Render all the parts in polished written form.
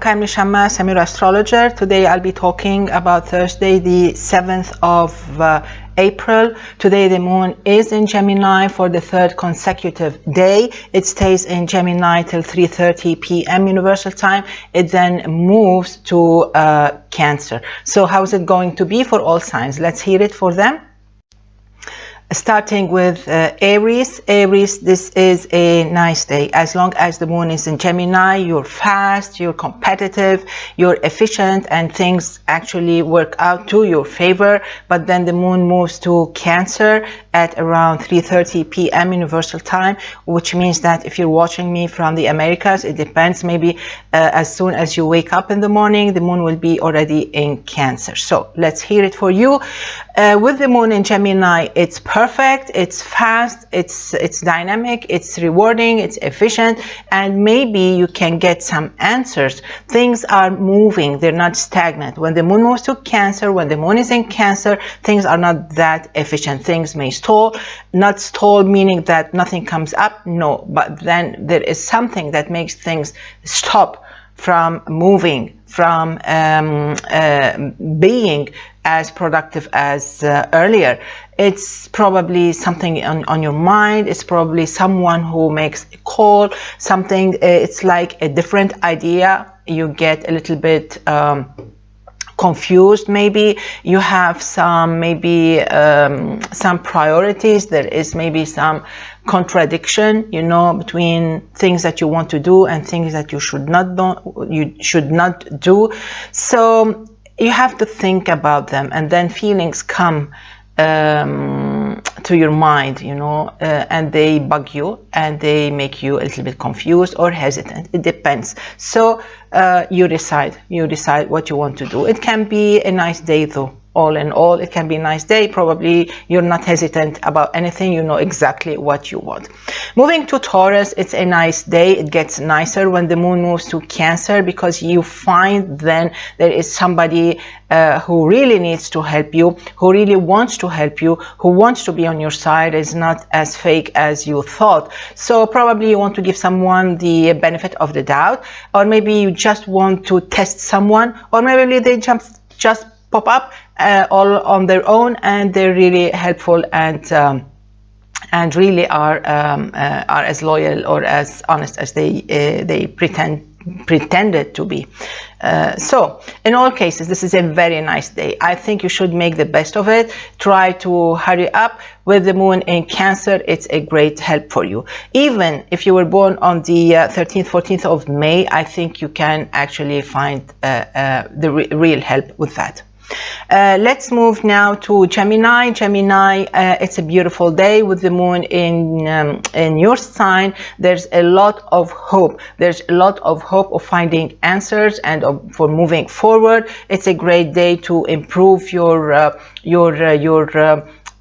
Carmen Chammas, I'm your astrologer. Today I'll be talking about Thursday, the 7th of April. Today the moon is in Gemini for the third consecutive day. It stays in Gemini till 3:30 p.m. Universal Time. It then moves to Cancer. So how is it going to be for all signs? Let's hear it for them. Starting with Aries. Aries, this is a nice day. As long as the moon is in Gemini, you're fast, you're competitive, you're efficient, and things actually work out to your favor. But then the moon moves to Cancer at around 3:30 p.m. Universal Time, which means that if you're watching me from the Americas, it depends, maybe as soon as you wake up in the morning, the moon will be already in Cancer. So let's hear it for you. With the moon in Gemini, it's perfect, it's fast, it's dynamic, it's rewarding, it's efficient, and maybe you can get some answers. Things are moving, they're not stagnant. When the moon moves to Cancer, when the moon is in Cancer, things are not that efficient. Things may stall, not stall meaning that nothing comes up, no, but then there is something that makes things stop from moving, from being as productive as earlier. It's probably something on your mind. It's probably someone who makes a call, something, it's like a different idea. You get a little bit confused, maybe you have some, maybe some priorities. There is maybe some contradiction, you know, between things that you want to do and things that you should not do. So you have to think about them, and then feelings come to your mind, you know, and they bug you and they make you a little bit confused or hesitant. It depends. So you decide what you want to do. It can be a nice day though. All in all, it can be a nice day. Probably you're not hesitant about anything. You know exactly what you want. Moving to Taurus, it's a nice day. It gets nicer when the moon moves to Cancer, because you find then there is somebody who really needs to help you, who really wants to help you, who wants to be on your side, is not as fake as you thought. So probably you want to give someone the benefit of the doubt, or maybe you just want to test someone, or maybe they just pop up all on their own, and they're really helpful and really are as loyal or as honest as they pretended to be. So in all cases, this is a very nice day. I think you should make the best of it. Try to hurry up. With the moon in Cancer, it's a great help for you. Even if you were born on the 13th, 14th of May, I think you can actually find the real help with that. Let's move now to Gemini. Gemini, it's a beautiful day with the moon in your sign. There's a lot of hope. There's a lot of hope of finding answers and for moving forward. It's a great day to improve your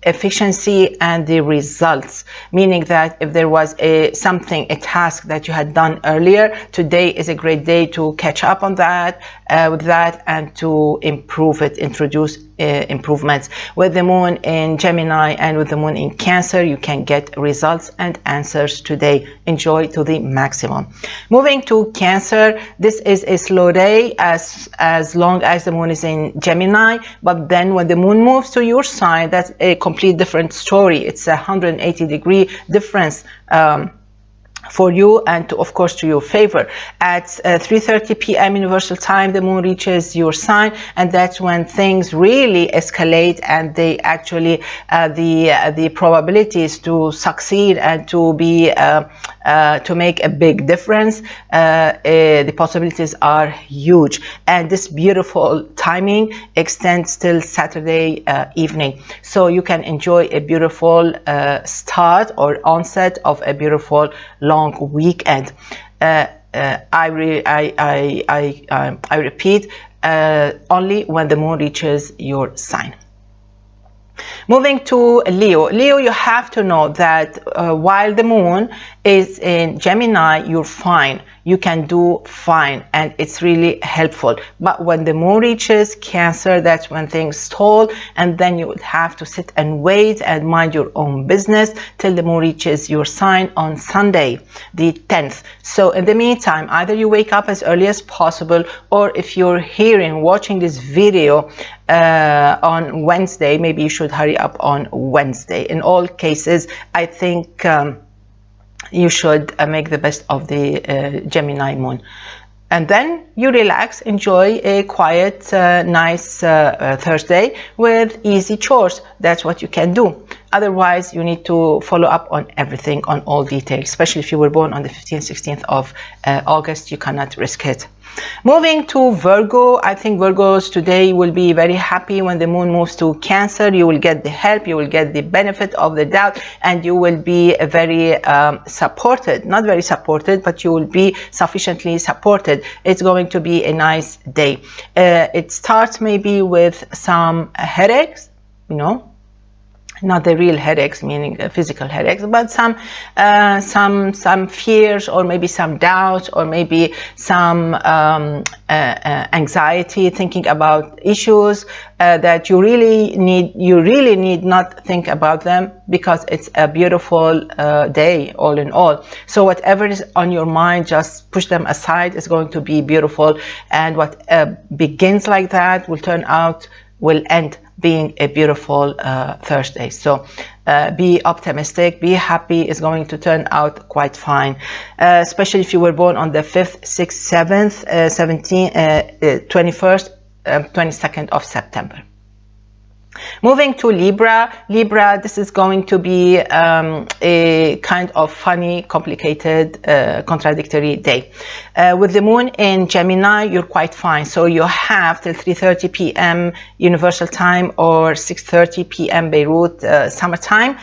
efficiency and the results, meaning that if there was a task that you had done earlier, today is a great day to catch up on that with that, and to improve it, introduce improvements. With the moon in Gemini and with the moon in Cancer, you can get results and answers today. Enjoy to the maximum. Moving to Cancer, this is a slow day as long as the moon is in Gemini, but then when the moon moves to your sign, that's a complete different story. It's a 180-degree difference for you, and of course to your favor. At 3:30 p.m. Universal Time, the moon reaches your sign, and that's when things really escalate, and they actually the probabilities to succeed and to be to make a big difference, the possibilities are huge. And this beautiful timing extends till Saturday evening, so you can enjoy a beautiful start or onset of a beautiful long weekend. I repeat, only when the moon reaches your sign. Moving to Leo. Leo, you have to know that while the moon is in Gemini, you're fine. you can do fine, and it's really helpful. But when the moon reaches Cancer, that's when things stall, and then you would have to sit and wait and mind your own business till the moon reaches your sign on Sunday, the 10th. So in the meantime, either you wake up as early as possible, or if you're watching this video on Wednesday, maybe you should hurry up on Wednesday. In all cases, I think you should make the best of the Gemini moon. And then you relax, enjoy a quiet, nice Thursday with easy chores. That's what you can do. Otherwise, you need to follow up on everything, on all details, especially if you were born on the 15th, 16th of August. You cannot risk it. Moving to Virgo, I think Virgos today will be very happy when the moon moves to Cancer. You will get the help, you will get the benefit of the doubt, and you will be very supported. Not very supported, but you will be sufficiently supported. It's going to be a nice day. It starts maybe with some headaches, you know, not the real headaches, meaning physical headaches, but some fears, or maybe some doubts, or maybe some anxiety, thinking about issues that you really need not think about them, because it's a beautiful day all in all. So whatever is on your mind, just push them aside. It's going to be beautiful, and what begins like that will end being a beautiful Thursday. So be optimistic, be happy. It's going to turn out quite fine, especially if you were born on the 5th, 6th, 7th, 17th, 21st, 22nd of September. Moving to Libra. Libra, this is going to be a kind of funny, complicated, contradictory day. With the moon in Gemini, you're quite fine. So you have till 3:30 p.m. Universal Time or 6:30 p.m. Beirut summertime.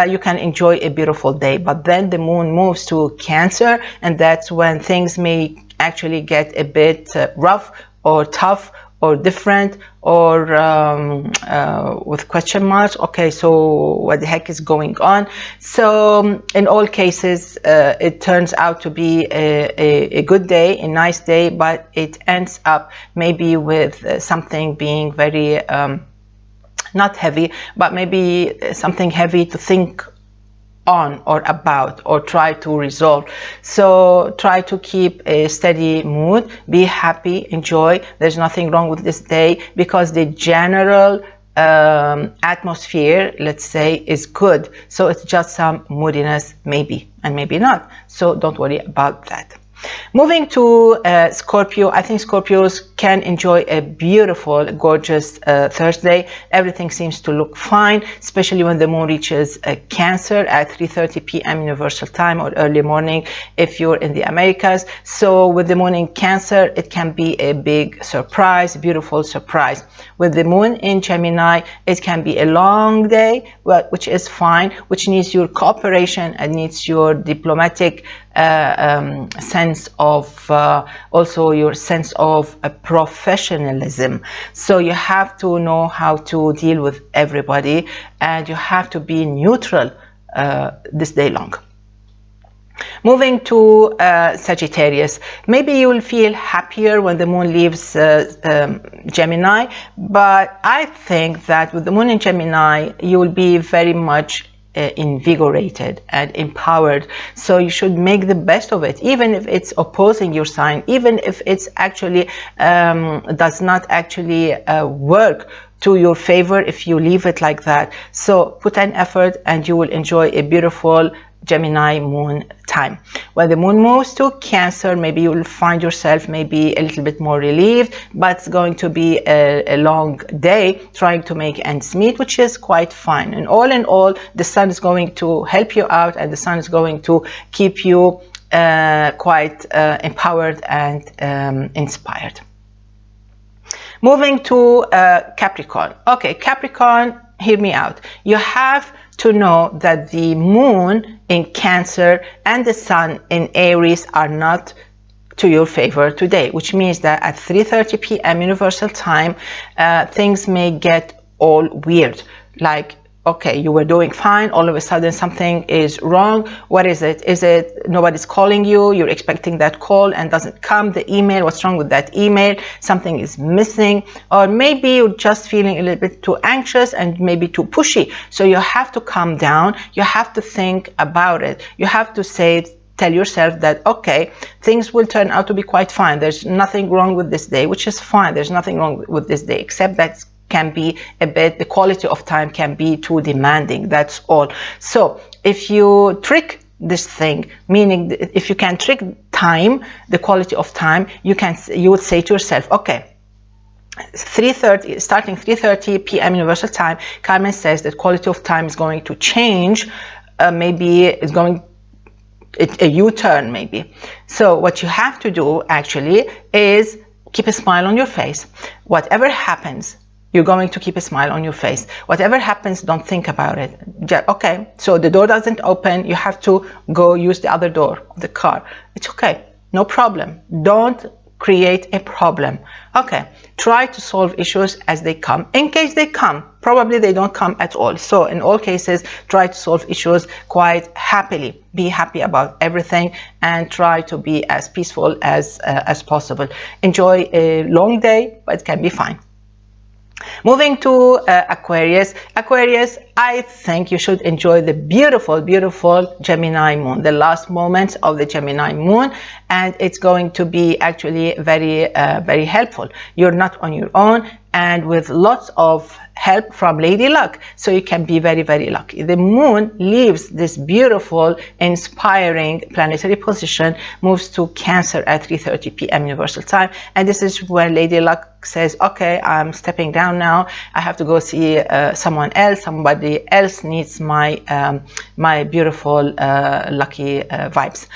You can enjoy a beautiful day. But then the moon moves to Cancer, and that's when things may actually get a bit rough or tough or different, or with question marks. Okay, so what the heck is going on? So in all cases, it turns out to be a good day, a nice day, but it ends up maybe with something being very not heavy, but maybe something heavy to think on or about, or try to resolve. So try to keep a steady mood, be happy, enjoy. There's nothing wrong with this day, because the general atmosphere, let's say, is good. So it's just some moodiness, maybe, and maybe not. So don't worry about that. Moving to Scorpio, I think Scorpios can enjoy a beautiful, gorgeous Thursday. Everything seems to look fine, especially when the moon reaches Cancer at 3:30 p.m. Universal Time, or early morning if you're in the Americas. So with the moon in Cancer, it can be a big surprise, beautiful surprise. With the moon in Gemini, it can be a long day, which is fine, which needs your cooperation and needs your diplomatic sense of also your sense of professionalism. So you have to know how to deal with everybody, and you have to be neutral this day long. Moving to Sagittarius, maybe you will feel happier when the moon leaves Gemini, but I think that with the moon in Gemini, you will be very much invigorated and empowered. So you should make the best of it, even if it's opposing your sign, even if it's actually does not actually work to your favor if you leave it like that. So put an effort, and you will enjoy a beautiful Gemini moon time. When the moon moves to Cancer, maybe you will find yourself maybe a little bit more relieved, but it's going to be a long day trying to make ends meet, which is quite fine. And all in all, the sun is going to help you out, and the sun is going to keep you quite empowered and inspired. Moving to Capricorn. Okay, Capricorn, hear me out. You have to know that the moon in Cancer and the sun in Aries are not to your favor today, which means that at 3:30 p.m. Universal Time, things may get all weird. Like, okay, you were doing fine, all of a sudden something is wrong. What is it? Is it nobody's calling you, you're expecting that call and doesn't come? The email, what's wrong with that email? Something is missing. Or maybe you're just feeling a little bit too anxious and maybe too pushy. So you have to calm down, you have to think about it, you have to tell yourself that, okay, things will turn out to be quite fine. There's nothing wrong with this day, which is fine. There's nothing wrong with this day, except that can be a bit, the quality of time can be too demanding, that's all. So if you trick this thing, meaning if you can trick time, the quality of time, you would say to yourself, okay, 3:30, starting 3:30 p.m. Universal Time, Carmen says that quality of time is going to change, maybe it's going a U-turn maybe. So what you have to do actually is keep a smile on your face. Whatever happens, you're going to keep a smile on your face. Whatever happens, don't think about it. Okay, so the door doesn't open, you have to go use the other door of the car. It's okay, no problem. Don't create a problem. Okay, try to solve issues as they come. In case they come, probably they don't come at all. So in all cases, try to solve issues quite happily. Be happy about everything and try to be as peaceful as possible. Enjoy a long day, but it can be fine. Moving to Aquarius. Aquarius, I think you should enjoy the beautiful, beautiful Gemini moon, the last moments of the Gemini moon, and it's going to be actually very, very helpful. You're not on your own, and with lots of help from Lady Luck, so you can be very, very lucky. The moon leaves this beautiful, inspiring planetary position, moves to Cancer at 3:30 p.m. Universal Time, and this is where Lady Luck says, okay, I'm stepping down now, I have to go see someone else, somebody else needs my my beautiful lucky vibes.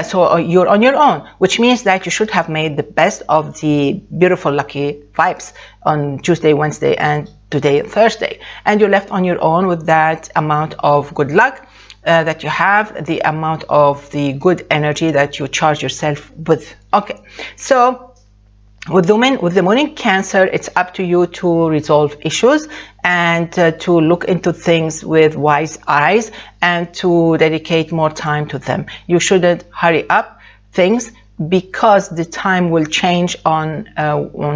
So you're on your own, which means that you should have made the best of the beautiful lucky vibes on Tuesday, Wednesday, and today, Thursday, and you're left on your own with that amount of good luck that you have, the amount of the good energy that you charge yourself with. Okay, so with the moon in Cancer, it's up to you to resolve issues and to look into things with wise eyes and to dedicate more time to them. You shouldn't hurry up things, because the time will change on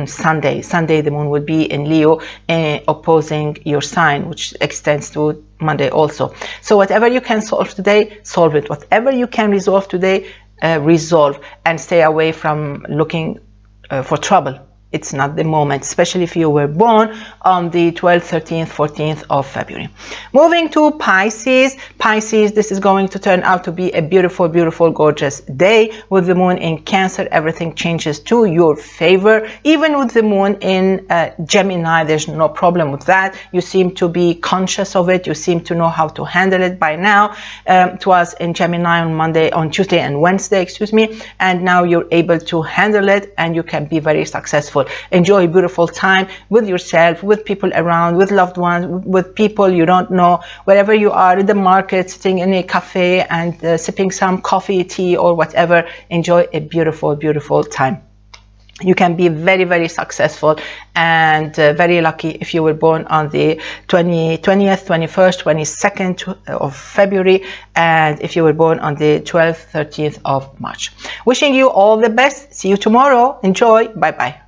Sunday. Sunday, the moon will be in Leo, opposing your sign, which extends to Monday also. So whatever you can solve today, solve it. Whatever you can resolve today, resolve, and stay away from looking for trouble. It's not the moment, especially if you were born on the 12th, 13th, 14th of February. Moving to Pisces. Pisces, this is going to turn out to be a beautiful, beautiful, gorgeous day. With the moon in Cancer, everything changes to your favor. Even with the moon in Gemini, there's no problem with that. You seem to be conscious of it. You seem to know how to handle it by now. It was in Gemini on Tuesday and Wednesday, excuse me, and now you're able to handle it and you can be very successful. Enjoy a beautiful time with yourself, with people around, with loved ones, with people you don't know, wherever you are, in the market, sitting in a cafe and sipping some coffee, tea, or whatever. Enjoy a beautiful, beautiful time. You can be very, very successful and very lucky if you were born on the 20th, 21st, 22nd of February, and if you were born on the 12th, 13th of March. Wishing you all the best. See you tomorrow. Enjoy. Bye-bye.